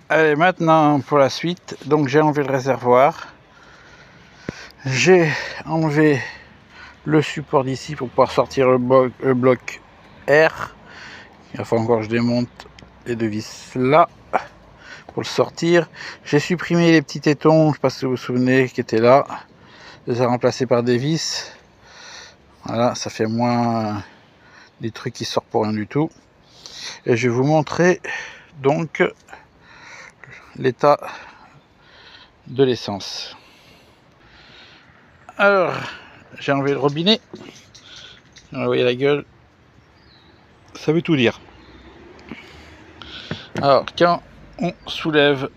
Allez, maintenant pour la suite. Donc j'ai enlevé le réservoir. J'ai enlevé le support d'ici pour pouvoir sortir le bloc R. Il va encore que je démonte les deux vis là pour le sortir. J'ai supprimé les petits tétons, je ne sais pas si vous vous souvenez, qui étaient là. Je les ai remplacés par des vis. Voilà, ça fait moins des trucs qui sortent pour rien du tout. Et je vais vous montrer donc l'état de l'essence. Alors, j'ai enlevé le robinet. Vous voyez la gueule, ça veut tout dire. Alors, quand on soulève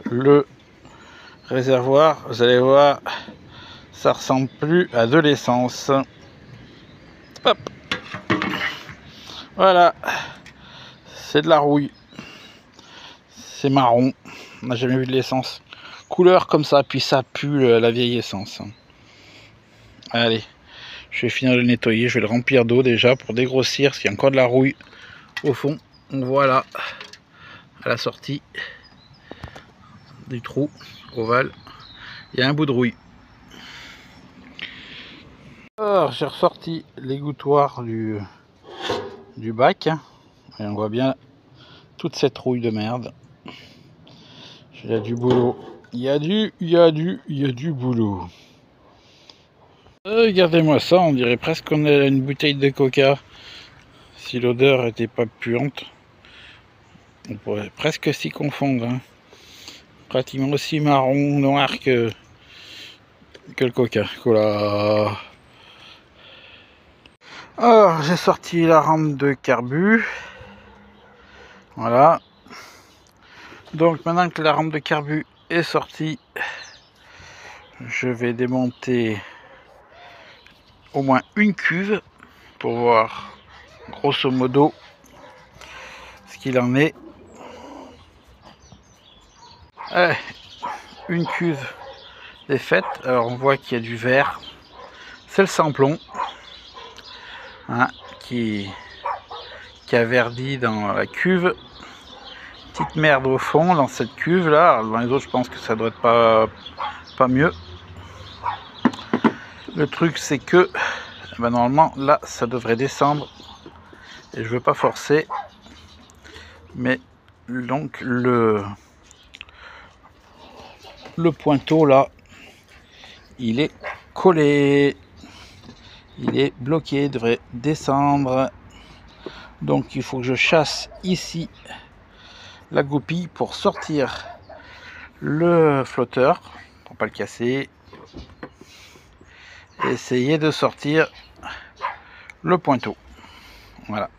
le réservoir, vous allez voir, ça ressemble plus à de l'essence. Hop, voilà, c'est de la rouille, c'est marron, on n'a jamais vu de l'essence. Couleur comme ça, puis ça pue la vieille essence. Allez, je vais finir de le nettoyer, je vais le remplir d'eau déjà pour dégrossir, parce qu'il y a encore de la rouille au fond. Voilà, à la sortie du trou ovale, il y a un bout de rouille. Alors j'ai ressorti l'égouttoir du bac, et on voit bien toute cette rouille de merde. Il y a du boulot, il y a du boulot. Regardez-moi ça, on dirait presque qu'on a une bouteille de coca. Si l'odeur était pas puante, on pourrait presque s'y confondre, hein. Pratiquement aussi marron, noir que le Coca-Cola. Alors j'ai sorti la rampe de carbu. Voilà. Donc maintenant que la rampe de carbu est sortie, je vais démonter au moins une cuve pour voir grosso modo ce qu'il en est. Allez, une cuve est faite. Alors on voit qu'il y a du vert, c'est le samplon, hein, qui a verdi dans la cuve. Petite merde au fond dans cette cuve là. Alors, dans les autres je pense que ça doit être pas mieux. Le truc c'est que ben, normalement là ça devrait descendre et je veux pas forcer, mais donc le pointeau là il est collé, il est bloqué, il devrait descendre. Donc il faut que je chasse ici la goupille pour sortir le flotteur, pour pas le casser, et essayer de sortir le pointeau. Voilà,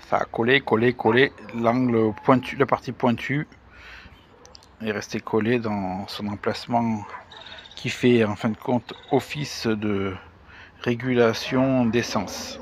ça a collé, l'angle pointu, la partie pointue est restée collée dans son emplacement qui fait en fin de compte office de régulation d'essence.